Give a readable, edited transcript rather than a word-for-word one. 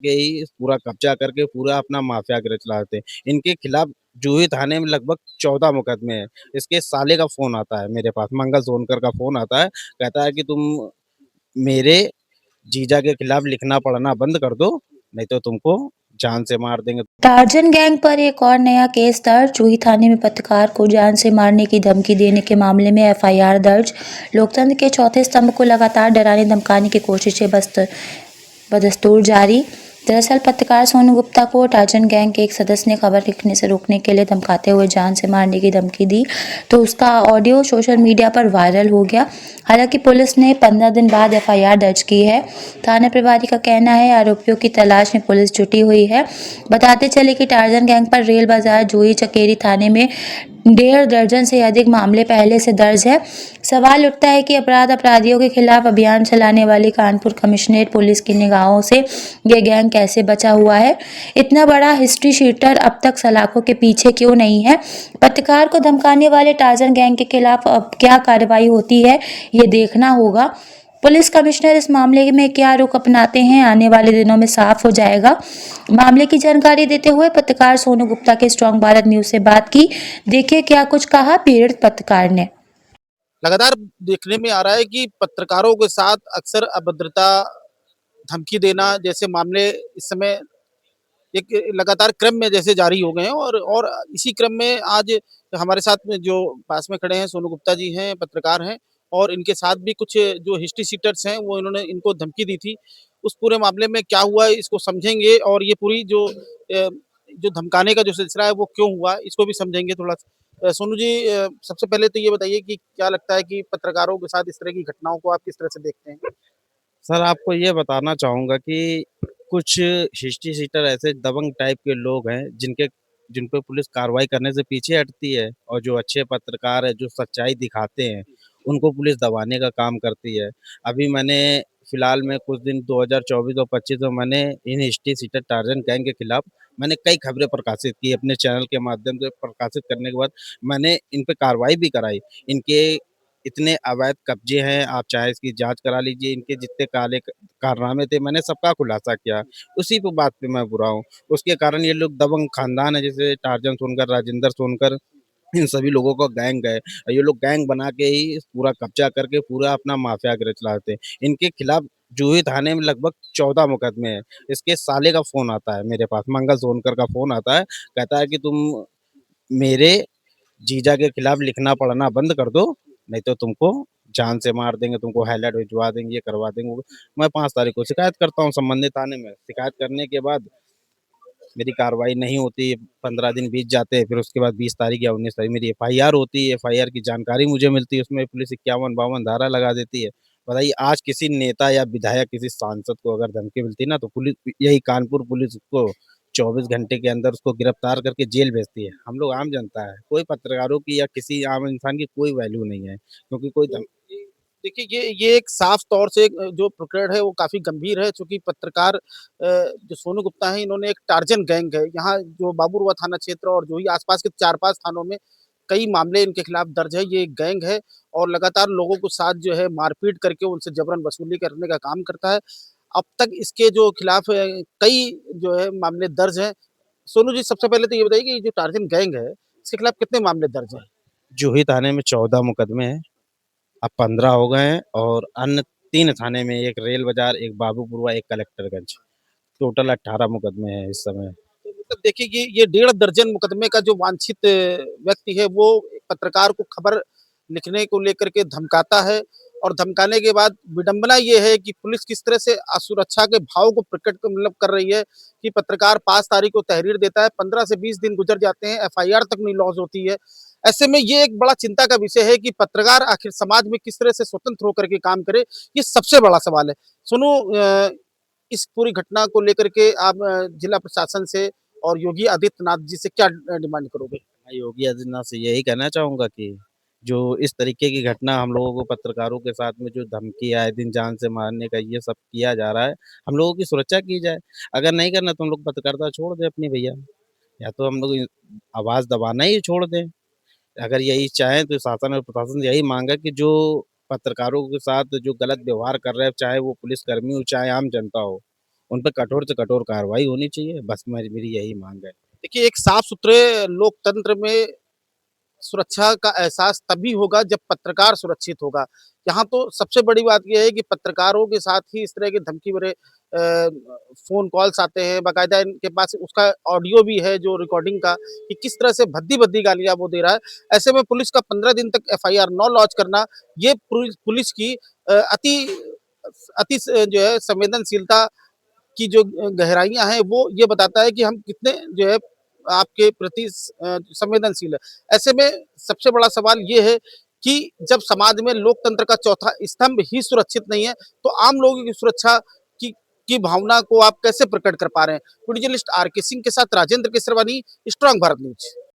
के ही पूरा कब्जा करके पूरा अपना माफिया गिरफ्त चलाते हैं। इनके खिलाफ जूही थाने में लगभग 14 मुकदमे हैं। इसके साले का फ़ोन आता है मेरे पास, मंगल सोनकर का फ़ोन आता है, कहता है कि तुम मेरे जीजा के खिलाफ लिखना पढ़ना बंद कर दो, नहीं तो तुमको जान से मार देंगे। टार्जन गैंग पर एक और नया केस दर्ज। जूही थाने में पत्रकार को जान से मारने की धमकी देने के मामले में एफआईआर दर्ज। लोकतंत्र के चौथे स्तंभ को लगातार डराने धमकाने की कोशिशें बदस्तूर जारी। दरअसल पत्रकार सोनू गुप्ता को टार्जन गैंग के एक सदस्य ने खबर लिखने से रोकने के लिए धमकाते हुए जान से मारने की धमकी दी, तो उसका ऑडियो सोशल मीडिया पर वायरल हो गया। हालांकि पुलिस ने 15 दिन बाद एफआईआर दर्ज की है। थाना प्रभारी का कहना है आरोपियों की तलाश में पुलिस जुटी हुई है। बताते चले कि टार्जन गैंग पर रेल बाजार जूही चकेरी थाने में 1.5 दर्जन से अधिक मामले पहले से दर्ज है। सवाल उठता है कि अपराधियों के खिलाफ अभियान चलाने वाली कानपुर कमिश्नरेट पुलिस की निगाहों से ये गैंग कैसे बचा हुआ है। इतना बड़ा हिस्ट्री शीटर अब तक सलाखों के पीछे क्यों नहीं है। पत्रकार को धमकाने वाले टार्जन गैंग के खिलाफ अब क्या कार्रवाई होती है, ये देखना होगा। पुलिस कमिश्नर इस मामले में क्या रुख अपनाते हैं, आने वाले दिनों में साफ हो जाएगा। मामले की जानकारी देते हुए पत्रकार सोनू गुप्ता के स्ट्रांग भारत न्यूज से बात की। देखिए क्या कुछ कहा पीड़ित पत्रकार ने। लगातार देखने में आ रहा है कि पत्रकारों के साथ अक्सर अभद्रता, धमकी देना जैसे मामले इस समय एक लगातार क्रम में जैसे जारी हो गए हैं और इसी क्रम में आज हमारे साथ में जो पास में खड़े हैं सोनू गुप्ता जी हैं, पत्रकार हैं और इनके साथ भी कुछ जो हिस्ट्री सीटर्स हैं वो इन्होंने इनको धमकी दी थी। उस पूरे मामले में क्या हुआ इसको समझेंगे और ये पूरी जो धमकाने का जो सिलसिला है वो क्यों हुआ इसको भी समझेंगे थोड़ा। सोनू जी, सबसे पहले तो ये बताइए कि क्या लगता है कि पत्रकारों के साथ इस तरह की घटनाओं को आप किस तरह से देखते हैं? सर, आपको ये बताना चाहूँगा कि कुछ हिस्ट्री शीटर ऐसे दबंग टाइप के लोग हैं जिन पे पुलिस कार्रवाई करने से पीछे हटती है और जो अच्छे पत्रकार हैं, जो सच्चाई दिखाते हैं, उनको पुलिस दबाने का काम करती है। अभी मैंने फिलहाल में कुछ दिन 2024 और 25 में मैंने in history sheeter Tarzan gang के खिलाफ मैंने कई खबरें प्रकाशित की अपने चैनल के माध्यम से। प्रकाशित करने के बाद मैंने इन पे कार्रवाई भी कराई। इनके इतने अवैध कब्जे हैं, आप चाहे इसकी जांच करा लीजिए, इनके जितने काले कारनामे थे मैंने सबका खुलासा किया। उसी पे बात पे मैं बुरा हूँ। उसके कारण ये लोग दबंग खानदान है, जैसे टार्जन सोनकर, राजेंद्र सोनकर, इन सभी लोगों का गैंग है। ये लोग गैंग बना के ही पूरा कब्जा करके पूरा अपना माफिया गिरफ्त चलाते हैं। इनके खिलाफ जूही थाने में लगभग 14 मुकदमे हैं। इसके साले का फ़ोन आता है मेरे पास, मंगल सोनकर का फ़ोन आता है, कहता है कि तुम मेरे जीजा के खिलाफ लिखना पढ़ना बंद कर दो, नहीं तो तुमको जान से मार देंगे, तुमको हाईलाइट भिजवा देंगे, ये करवा देंगे। मैं 5 तारीख को शिकायत करता हूँ संबंधित थाने में। शिकायत करने के बाद मेरी कार्रवाई नहीं होती, 15 दिन बीत जाते हैं, फिर उसके बाद 20 तारीख या 19 तारीख मेरी एफआईआर होती है। एफआईआर की जानकारी मुझे मिलती है, उसमें पुलिस 51-52 धारा लगा देती है। बताइए, आज किसी नेता या विधायक, किसी सांसद को अगर धमकी मिलती ना, तो पुलिस, यही कानपुर पुलिस उसको 24 घंटे के अंदर उसको गिरफ्तार करके जेल भेजती है। हम लोग आम जनता है, कोई पत्रकारों की या किसी आम इंसान की कोई वैल्यू नहीं है, क्योंकि कोई धम देखिए, ये एक साफ तौर से जो प्रकरण है वो काफ़ी गंभीर है, चूँकि पत्रकार जो सोनू गुप्ता हैं इन्होंने एक टार्ज़न गैंग है, यहाँ जो बाबुरवा थाना क्षेत्र और जो ही आस-पास के 4-5 थानों में कई मामले इनके खिलाफ दर्ज है। ये एक गैंग है और लगातार लोगों को साथ जो है मारपीट करके उनसे जबरन वसूली करने का काम करता है। अब तक इसके जो खिलाफ कई जो है मामले दर्ज हैं। सोनू जी, सबसे पहले तो ये बताइए कि ये जो टार्ज़न गैंग है, इसके खिलाफ कितने मामले दर्ज हैं? जूही थाने में 14 मुकदमे हैं, अब 15 हो गए हैं और अन्य 3 थाने में, एक रेल बाज़ार, एक बाबूपुरवा, एक कलेक्टरगंज, टोटल 18 मुकदमे हैं इस समय। तो मतलब देखिए ये 1.5 दर्जन मुकदमे का जो वांछित व्यक्ति है वो पत्रकार को खबर लिखने को लेकर के धमकाता है और धमकाने के बाद विडंबना ये है कि पुलिस किस तरह से असुरक्षा के भाव को प्रकट मतलब कर रही है कि पत्रकार 5 तारीख को तहरीर देता है, 15 से 20 दिन गुजर जाते हैं, एफआईआर तक नहीं लॉन्च होती है। ऐसे में ये एक बड़ा चिंता का विषय है कि पत्रकार आखिर समाज में किस तरह से स्वतंत्र होकर के काम करे, ये सबसे बड़ा सवाल है। सुनो, इस पूरी घटना को लेकर के आप जिला प्रशासन से और योगी आदित्यनाथ जी से क्या डिमांड करोगे? मैं योगी आदित्यनाथ से यही कहना चाहूँगा कि जो इस तरीके की घटना हम लोगों को, पत्रकारों के साथ में जो धमकी आए दिन जान से मारने का ये सब किया जा रहा है, हम लोगों की सुरक्षा की जाए। अगर नहीं करना तो हम लोग पत्रकारिता छोड़ दें अपनी भैया, या तो हम लोग आवाज़ दबाना ही छोड़ दें। अगर यही चाहें तो शासन और प्रशासन से यही माँग है कि जो पत्रकारों के साथ जो गलत व्यवहार कर रहे हैं, चाहे वो पुलिसकर्मी हो, चाहे आम जनता हो, उन पे कठोर से कठोर कार्रवाई होनी चाहिए, बस मेरी मेरी यही माँग है। देखिए, एक साफ-सुथरे लोकतंत्र में सुरक्षा का एहसास तभी होगा जब पत्रकार सुरक्षित होगा। यहाँ तो सबसे बड़ी बात ये है कि पत्रकारों के साथ ही इस तरह के धमकी भरे फ़ोन कॉल्स आते हैं, बाकायदा इनके पास उसका ऑडियो भी है जो रिकॉर्डिंग का कि किस तरह से भद्दी-भद्दी गालियाँ वो दे रहा है। ऐसे में पुलिस का 15 दिन तक एफआईआर ना लॉन्च करना, ये पुलिस की अति अति स जो है संवेदनशीलता की जो गहराइयाँ हैं वो ये बताता है कि हम कितने जो है आपके प्रति संवेदनशील है। ऐसे में सबसे बड़ा सवाल ये है कि जब समाज में लोकतंत्र का चौथा स्तंभ ही सुरक्षित नहीं है, तो आम लोगों की सुरक्षा की की भावना को आप कैसे प्रकट कर पा रहे हैं? वीडियो जर्नलिस्ट आर के सिंह के साथ राजेंद्र केसरवानी, स्ट्रांग भारत न्यूज़।